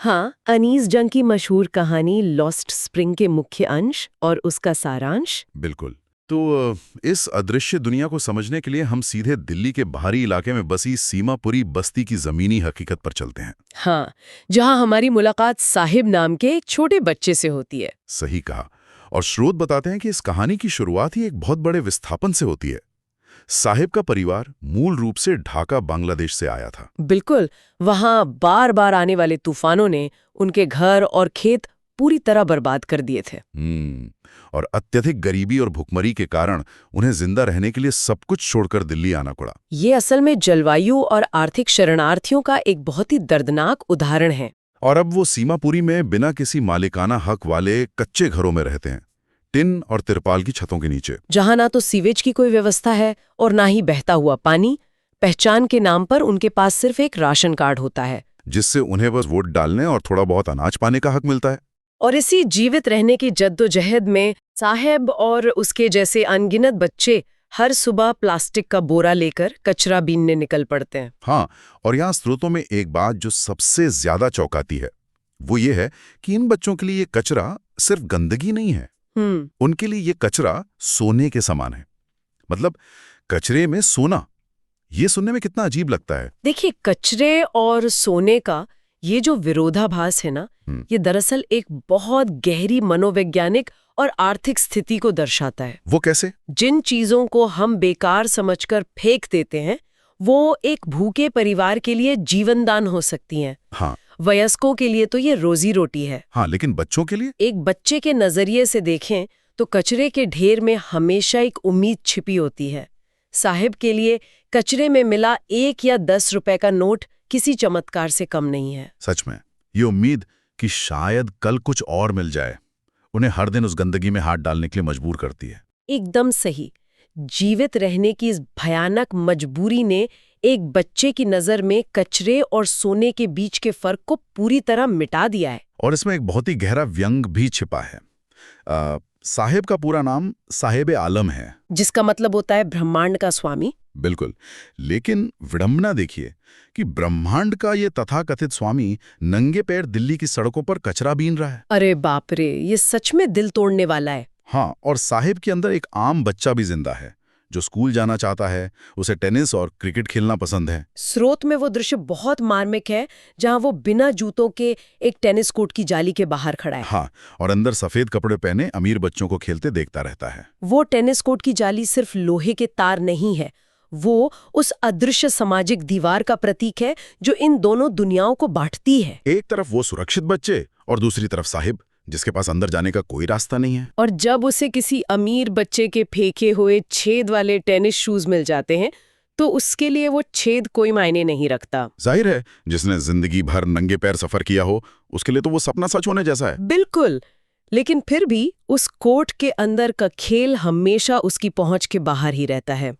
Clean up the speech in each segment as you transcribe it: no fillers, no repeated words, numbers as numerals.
हाँ, अनीस जंग की मशहूर कहानी लॉस्ट स्प्रिंग के मुख्य अंश और उसका सारांश। बिल्कुल। तो इस अदृश्य दुनिया को समझने के लिए हम सीधे दिल्ली के बाहरी इलाके में बसी सीमापुरी बस्ती की जमीनी हकीकत पर चलते हैं। हाँ, जहाँ हमारी मुलाकात साहिब नाम के एक छोटे बच्चे से होती है। सही कहा। और स्रोत बताते हैं कि इस कहानी की शुरुआत ही एक बहुत बड़े विस्थापन से होती है। साहिब का परिवार मूल रूप से ढाका बांग्लादेश से आया था। बिल्कुल, वहाँ बार बार आने वाले तूफानों ने उनके घर और खेत पूरी तरह बर्बाद कर दिए थे। और अत्यधिक गरीबी और भुखमरी के कारण उन्हें जिंदा रहने के लिए सब कुछ छोड़कर दिल्ली आना पड़ा। ये असल में जलवायु और आर्थिक शरणार्थियों का एक बहुत ही दर्दनाक उदाहरण है। और अब वो सीमापुरी में बिना किसी मालिकाना हक वाले कच्चे घरों में रहते हैं, टिन और तिरपाल की छतों के नीचे। जहाँ ना तो सीवेज की कोई व्यवस्था है और ना ही बहता हुआ पानी। पहचान के नाम पर उनके पास सिर्फ एक राशन कार्ड होता है, जिससे उन्हें बस वोट डालने और थोड़ा बहुत अनाज पाने का हक मिलता है। और इसी जीवित रहने की जद्दोजहद में साहेब और उसके जैसे अनगिनत बच्चे हर सुबह प्लास्टिक का बोरा लेकर कचरा बीनने निकल पड़ते हैं। हाँ, और यहाँ स्रोतों में एक बात जो सबसे ज्यादा चौंकाती है वो ये है कि इन बच्चों के लिए ये कचरा सिर्फ गंदगी नहीं है। उनके लिए ये कचरा सोने के समान है। मतलब कचरे में सोना। ये सुनने में कितना अजीब लगता है। देखिए, कचरे और सोने का ये जो विरोधाभास है ना, ये दरअसल एक बहुत गहरी मनोवैज्ञानिक और आर्थिक स्थिति को दर्शाता है। वो कैसे? जिन चीजों को हम बेकार समझकर फेंक देते हैं, वो एक भूखे परिवार के लिए जीवनदान हो सकती हैं। हाँ, वयस्कों के लिए तो ये रोजी रोटी है। हाँ, लेकिन बच्चों के लिए? एक बच्चे के नजरिए से देखें तो कचरे के ढेर में हमेशा एक उम्मीद छिपी होती है। साहिब के लिए कचरे में मिला 1 या 10 रुपए का नोट किसी चमत्कार से कम नहीं है। सच में, ये उम्मीद कि शायद कल कुछ और मिल जाए उन्हें हर दिन उस गंदगी में हाथ डालने के लिए मजबूर करती है। एकदम सही। जीवित रहने की इस भयानक मजबूरी ने एक बच्चे की नजर में कचरे और सोने के बीच के फर्क को पूरी तरह मिटा दिया है। और इसमें एक बहुत ही गहरा व्यंग भी छिपा है। साहिब का पूरा नाम साहिब आलम है, जिसका मतलब होता है ब्रह्मांड का स्वामी। बिल्कुल। लेकिन विडंबना देखिए कि ब्रह्मांड का ये तथाकथित स्वामी नंगे पैर दिल्ली की सड़कों पर कचरा बीन रहा है। अरे बाप रे, ये सच में दिल तोड़ने वाला है। हाँ, और साहिब के अंदर एक आम बच्चा भी जिंदा है जो स्कूल जाना चाहता है। उसे टेनिस और क्रिकेट खेलना पसंद है। स्रोत में वो दृश्य बहुत मार्मिक है, जहां वो बिना जूतों के एक टेनिस कोर्ट की जाली के बाहर खड़ा है। हाँ, और अंदर सफेद कपड़े पहने अमीर बच्चों को खेलते देखता रहता है। वो टेनिस कोर्ट की जाली सिर्फ लोहे के तार नहीं है, वो उस अदृश्य सामाजिक दीवार का प्रतीक है जो इन दोनों दुनियाओं को बांटती है। एक तरफ वो सुरक्षित बच्चे और दूसरी तरफ साहिब, जिसके पास अंदर जाने का कोई रास्ता नहीं है। और जब उसे किसी अमीर बच्चे के फेंके हुए छेद वाले टेनिस शूज मिल जाते हैं, तो उसके लिए वो छेद कोई मायने नहीं रखता। जाहिर है, जिसने जिंदगी भर नंगे पैर सफर किया हो, उसके लिए तो वो सपना सच होने जैसा है। बिल्कुल। लेकिन फिर भी उस कोर्ट के अंदर का खेल हमेशा उसकी पहुंच के बाहर ही रहता है।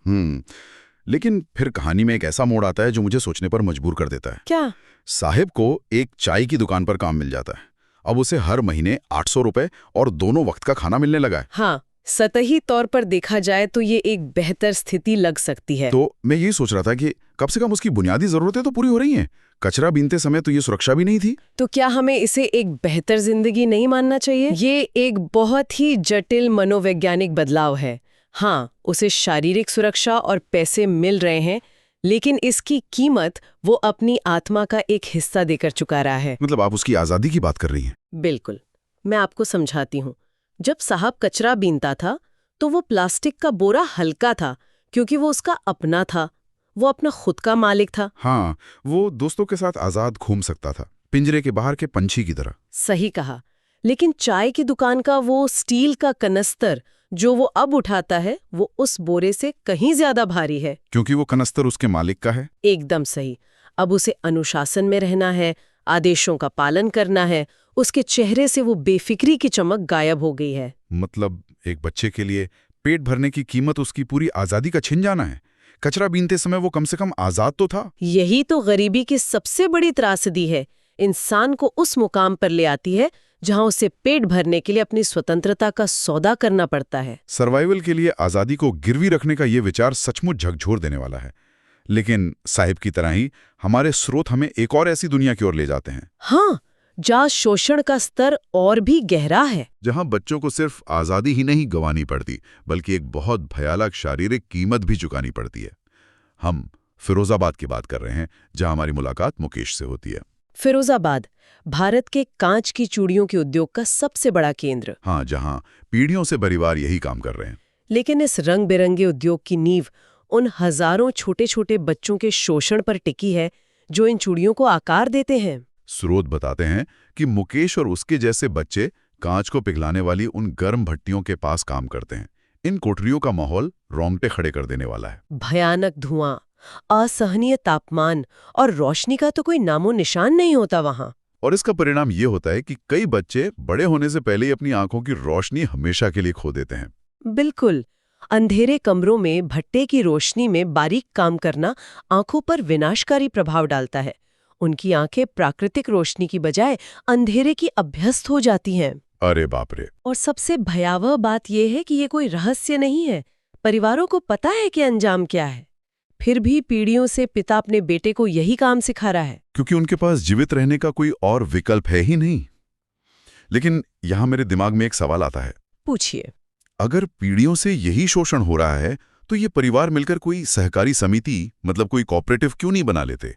लेकिन फिर कहानी में एक ऐसा मोड़ आता है जो मुझे सोचने पर मजबूर कर देता है। क्या? साहिब को एक चाय की दुकान पर काम मिल जाता है। अब उसे हर महीने 800 रुपए और दोनों वक्त का खाना मिलने लगा है। हाँ, सतही तौर पर देखा जाए तो ये एक बेहतर स्थिति लग सकती है। तो मैं यही सोच रहा था कि कम से कम उसकी बुनियादी जरूरतें तो पूरी हो रही हैं। कचरा बीनते समय तो ये सुरक्षा भी नहीं थी। तो क्या हमें इसे एक बेहतर जिंदगी नहीं मानना चाहिए? ये एक बहुत ही जटिल मनोवैज्ञानिक बदलाव है। हाँ, उसे शारीरिक सुरक्षा और पैसे मिल रहे हैं, लेकिन इसकी कीमत वो अपनी आत्मा का एक हिस्सा देकर चुका रहा है। मतलब आप उसकी आजादी की बात कर रही हैं? बिल्कुल। मैं आपको समझाती हूँ। जब साहब कचरा बीनता था तो वो प्लास्टिक का बोरा हल्का था, क्योंकि वो उसका अपना था। वो अपना खुद का मालिक था। हाँ, वो दोस्तों के साथ आजाद घूम सकता था, पिंजरे के बाहर के पंछी की तरह। सही कहा। लेकिन चाय की दुकान का वो स्टील का कनस्तर जो वो अब उठाता है, वो उस बोरे से कहीं ज्यादा भारी है। क्योंकि वो कनस्तर उसके मालिक का है। एकदम सही। अब उसे अनुशासन में रहना है, आदेशों का पालन करना है। उसके चेहरे से वो बेफिक्री की चमक गायब हो गई है। मतलब एक बच्चे के लिए पेट भरने की कीमत उसकी पूरी आजादी का छिन जाना है। कचरा बीनते समय वो कम से कम आजाद तो था। यही तो गरीबी की सबसे बड़ी त्रासदी है। इंसान को उस मुकाम पर ले आती है जहां उसे पेट भरने के लिए अपनी स्वतंत्रता का सौदा करना पड़ता है। सर्वाइवल के लिए आजादी को गिरवी रखने का ये विचार सचमुच झकझोर देने वाला है। लेकिन साहिब की तरह ही हमारे स्रोत हमें एक और ऐसी दुनिया की ओर ले जाते हैं। हाँ, जहाँ शोषण का स्तर और भी गहरा है, जहां बच्चों को सिर्फ आजादी ही नहीं गंवानी पड़ती बल्कि एक बहुत भयानक शारीरिक कीमत भी चुकानी पड़ती है। हम फिरोजाबाद की बात कर रहे हैं, जहां हमारी मुलाकात मुकेश से होती है। फिरोजाबाद भारत के कांच की चूड़ियों के उद्योग का सबसे बड़ा केंद्र। हाँ, जहां पीढ़ियों से परिवार यही काम कर रहे हैं। लेकिन इस रंग बिरंगे उद्योग की नींव उन हजारों छोटे छोटे बच्चों के शोषण पर टिकी है जो इन चूड़ियों को आकार देते हैं। स्रोत बताते हैं कि मुकेश और उसके जैसे बच्चे कांच को पिघलाने वाली उन गर्म भट्टियों के पास काम करते हैं। इन कोठरियों का माहौल रोंगटे खड़े कर देने वाला है। भयानक धुआं, असहनीय तापमान और रोशनी का तो कोई नामो निशान नहीं होता वहां। और इसका परिणाम ये होता है कि कई बच्चे बड़े होने से पहले ही अपनी आंखों की रोशनी हमेशा के लिए खो देते हैं। बिल्कुल, अंधेरे कमरों में भट्टे की रोशनी में बारीक काम करना आंखों पर विनाशकारी प्रभाव डालता है। उनकी आंखें प्राकृतिक रोशनी की बजाय अंधेरे की अभ्यस्त हो जाती हैं। अरे बाप रे! और सबसे भयावह बात यह है कि ये कोई रहस्य नहीं है। परिवारों को पता है कि अंजाम क्या है, फिर भी पीढ़ियों से पिता अपने बेटे को यही काम सिखा रहा है, क्योंकि उनके पास जीवित रहने का कोई और विकल्प है ही नहीं। लेकिन यहां मेरे दिमाग में एक सवाल आता है। पूछिए। अगर पीढ़ियों से यही शोषण हो रहा है तो ये परिवार मिलकर कोई सहकारी समिति, मतलब कोई कोऑपरेटिव क्यों नहीं बना लेते?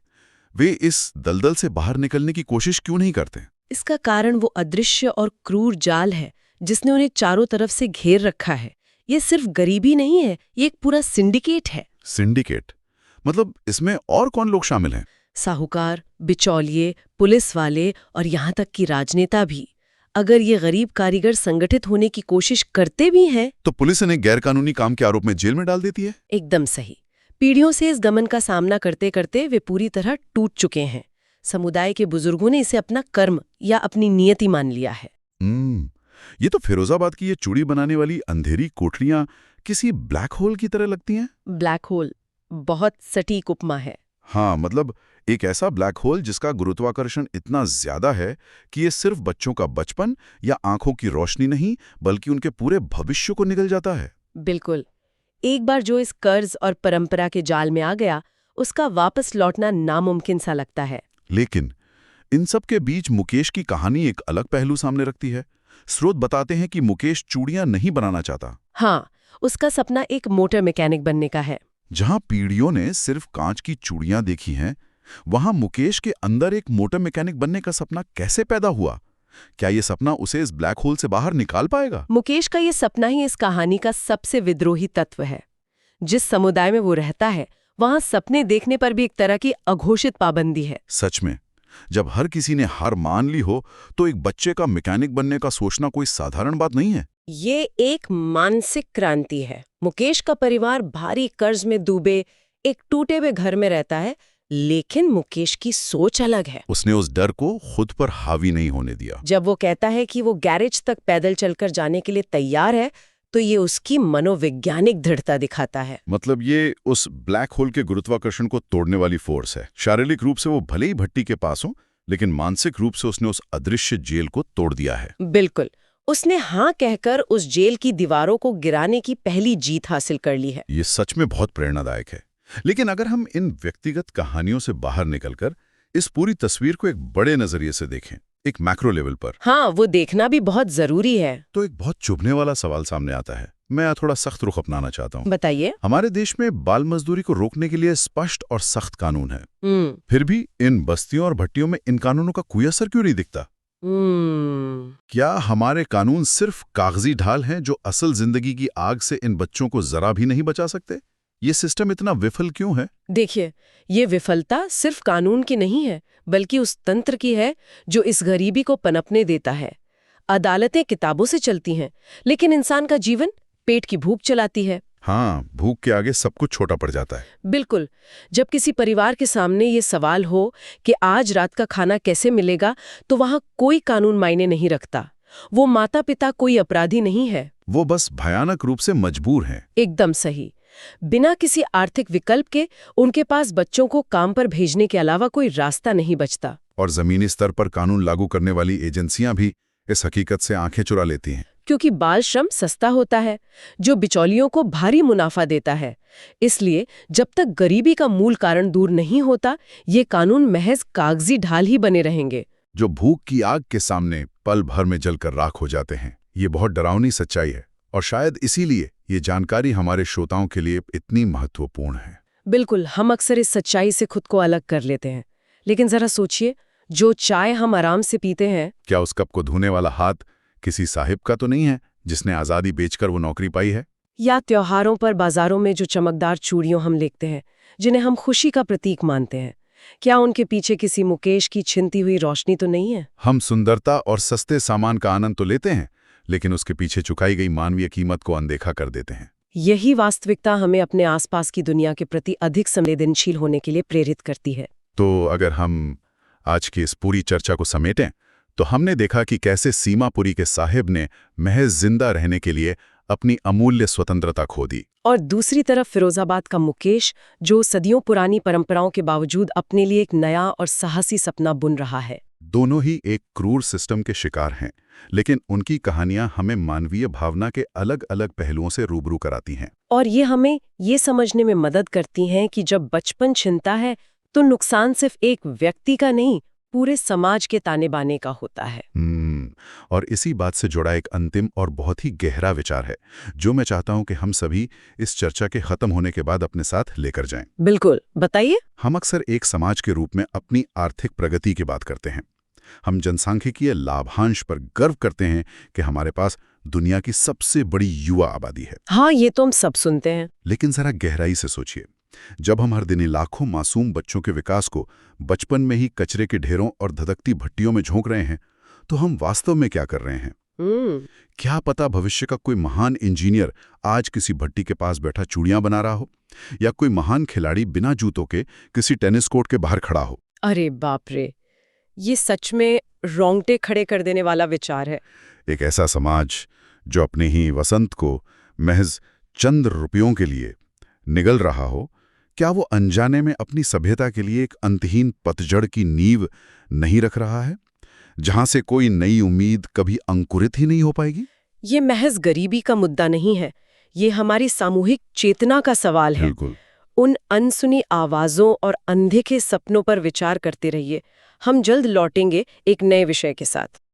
वे इस दलदल से बाहर निकलने की कोशिश क्यों नहीं करते? इसका कारण वो अदृश्य और क्रूर जाल है जिसने उन्हें चारों तरफ से घेर रखा है। ये सिर्फ गरीबी नहीं है, ये एक पूरा सिंडिकेट है। सिंडिकेट मतलब इसमें और कौन लोग शामिल हैं? साहूकार, बिचौलिए, पुलिस वाले और यहाँ तक कि राजनेता भी। अगर ये गरीब कारीगर संगठित होने की कोशिश करते भी हैं तो पुलिस इन्हें गैरकानूनी काम के आरोप में जेल में डाल देती है। एकदम सही। पीढ़ियों से इस गमन का सामना करते करते वे पूरी तरह टूट चुके हैं। समुदाय के बुजुर्गों ने इसे अपना कर्म या अपनी नियति मान लिया है। ये तो फिरोजाबाद की ये चूड़ी बनाने वाली अंधेरी कोठरियां किसी ब्लैक होल की तरह लगती हैं। ब्लैक होल बहुत सटीक उपमा है। हाँ, मतलब एक ऐसा ब्लैक होल जिसका गुरुत्वाकर्षण इतना ज्यादा है कि ये सिर्फ बच्चों का बचपन या आंखों की रोशनी नहीं बल्कि उनके पूरे भविष्य को निगल जाता है। बिल्कुल। एक बार जो इस कर्ज और परंपरा के जाल में आ गया, उसका वापस लौटना नामुमकिन सा लगता है। लेकिन इन सब के बीच मुकेश की कहानी एक अलग पहलू सामने रखती है। स्रोत बताते हैं कि मुकेश चूड़ियां नहीं बनाना चाहता। हाँ, उसका सपना एक मोटर मैकेनिक बनने का है। जहां पीढ़ियों ने सिर्फ कांच की चूड़ियां देखी हैं, वहां मुकेश के अंदर एक मोटर मैकेनिक बनने का सपना कैसे पैदा हुआ? क्या ये सपना उसे इस ब्लैक होल से बाहर निकाल पाएगा? मुकेश का ये सपना ही इस कहानी का सबसे विद्रोही तत्व है। जिस समुदाय में वो रहता है, वहां सपने देखने पर भी एक तरह की अघोषित पाबंदी है। सच में, जब हर किसी ने हार मान ली हो तो एक बच्चे का मैकेनिक बनने का सोचना कोई साधारण बात नहीं है। ये एक मानसिक क्रांति है। मुकेश का परिवार भारी कर्ज में डूबे एक टूटे हुए घर में रहता है, लेकिन मुकेश की सोच अलग है। उसने उस डर को खुद पर हावी नहीं होने दिया। जब वो कहता है कि वो गैरेज तक पैदल चलकर जाने के लिए तैयार है, तो ये उसकी मनोवैज्ञानिक दृढ़ता दिखाता है। मतलब ये उस ब्लैक होल के गुरुत्वाकर्षण को तोड़ने वाली फोर्स है। शारीरिक रूप से वो भले ही भट्टी के पास हो, लेकिन मानसिक रूप से उसने उस अदृश्य जेल को तोड़ दिया है। बिल्कुल। उसने हाँ कहकर उस जेल की दीवारों को गिराने की पहली जीत हासिल कर ली है। ये सच में बहुत प्रेरणादायक है। लेकिन अगर हम इन व्यक्तिगत कहानियों से बाहर निकलकर इस पूरी तस्वीर को एक बड़े नजरिए से देखें, एक मैक्रो लेवल पर, हाँ, वो देखना भी बहुत जरूरी है। तो एक बहुत चुभने वाला सवाल सामने आता है। मैं थोड़ा सख्त रुख अपनाना चाहता हूँ। बताइए। हमारे देश में बाल मजदूरी को रोकने के लिए स्पष्ट और सख्त कानून है, फिर भी इन बस्तियों और भट्टियों में इन कानूनों का कोई असर क्यों नहीं दिखता? क्या हमारे कानून सिर्फ कागजी ढाल हैं जो असल जिंदगी की आग से इन बच्चों को जरा भी नहीं बचा सकते? ये सिस्टम इतना विफल क्यों है? देखिए, ये विफलता सिर्फ कानून की नहीं है, बल्कि उस तंत्र की है जो इस गरीबी को पनपने देता है। अदालतें किताबों से चलती हैं, लेकिन इंसान का जीवन पेट की भूख चलाती है। हाँ, भूख के आगे सब कुछ छोटा पड़ जाता है। बिल्कुल। जब किसी परिवार के सामने ये सवाल हो कि आज रात का खाना कैसे मिलेगा, तो वहां कोई कानून मायने नहीं रखता। वो माता पिता कोई अपराधी नहीं है, वो बस भयानक रूप से मजबूर हैं। एकदम सही। बिना किसी आर्थिक विकल्प के उनके पास बच्चों को काम पर भेजने के अलावा कोई रास्ता नहीं बचता। और जमीनी स्तर पर कानून लागू करने वाली एजेंसियां भी इस हकीकत से आंखें चुरा लेती हैं, क्योंकि बाल श्रम सस्ता होता है, जो बिचौलियों को भारी मुनाफा देता है। इसलिए जब तक गरीबी का मूल कारण दूर नहीं होता, ये कानून महज कागजी ढाल ही बने रहेंगे। जो भूख की आग के सामने पल भर में जलकर राख हो जाते हैं। ये बहुत डरावनी सच्चाई है और शायद इसीलिए ये जानकारी हमारे श्रोताओं के लिए इतनी महत्वपूर्ण है। बिल्कुल, हम अक्सर इस सच्चाई से खुद को अलग कर लेते हैं। लेकिन जरा सोचिए, जो चाय हम आराम से पीते हैं, क्या उस कप को धोने वाला हाथ किसी साहिब का तो नहीं है जिसने आज़ादी बेचकर वो नौकरी पाई है? या त्योहारों पर बाजारों में जो चमकदार चूड़ियों हम देखते हैं, जिन्हें हम खुशी का प्रतीक मानते हैं, क्या उनके पीछे किसी मुकेश की छिनती हुई रोशनी तो नहीं है? हम सुंदरता और सस्ते सामान का आनंद तो लेते हैं, लेकिन उसके पीछे चुकाई गई मानवीय कीमत को अनदेखा कर देते हैं। यही वास्तविकता हमें अपने आसपास की दुनिया के प्रति अधिक संवेदनशील होने के लिए प्रेरित करती है। तो अगर हम आज की इस पूरी चर्चा को समेटें, तो हमने देखा कि कैसे सीमापुरी के साहिब ने महज जिंदा रहने के लिए अपनी अमूल्य स्वतंत्रता खो दी, और दूसरी तरफ फिरोजाबाद का मुकेश, जो सदियों पुरानी परंपराओं के बावजूद अपने लिए एक नया और साहसी सपना बुन रहा है। दोनों ही एक क्रूर सिस्टम के शिकार हैं, लेकिन उनकी कहानियां हमें मानवीय भावना के अलग अलग पहलुओं से रूबरू कराती हैं। और ये हमें ये समझने में मदद करती हैं कि जब बचपन छिनता है तो नुकसान सिर्फ एक व्यक्ति का नहीं, पूरे समाज के ताने बाने का होता है। और इसी बात से जुड़ा एक अंतिम और बहुत ही गहरा विचार है, जो मैं चाहता हूं कि हम सभी इस चर्चा के खत्म होने के बाद अपने साथ लेकर जाएं। बिल्कुल, बताइए। हम अक्सर एक समाज के रूप में अपनी आर्थिक प्रगति की बात करते हैं। हम जनसांख्यिकीय लाभांश पर गर्व करते हैं कि हमारे पास दुनिया की सबसे बड़ी युवा आबादी है। हाँ, ये तो हम सब सुनते हैं। लेकिन जरा गहराई से सोचिए, जब हम हर दिन लाखों मासूम बच्चों के विकास को बचपन में ही कचरे के ढेरों और धधकती भट्टियों में झोंक रहे हैं, तो हम वास्तव में क्या कर रहे हैं? क्या पता भविष्य का कोई महान इंजीनियर आज किसी भट्टी के पास बैठा चूड़ियां बना रहा हो, या कोई महान खिलाड़ी बिना जूतों के किसी टेनिस कोर्ट के बाहर खड़ा हो। अरे बाप रे, ये सच में रोंगटे खड़े कर देने वाला विचार है। एक ऐसा समाज जो अपने ही वसंत को महज चंद रुपयों के लिए निगल रहा हो, क्या वो अनजाने में अपनी सभ्यता के लिए एक अंतहीन पतझड़ की नींव नहीं रख रहा है, जहां से कोई नई उम्मीद कभी अंकुरित ही नहीं हो पाएगी? ये महज गरीबी का मुद्दा नहीं है, ये हमारी सामूहिक चेतना का सवाल है। बिल्कुल। उन अनसुनी आवाजों और अनदेखे सपनों पर विचार करते रहिए। हम जल्द लौटेंगे एक नए विषय के साथ।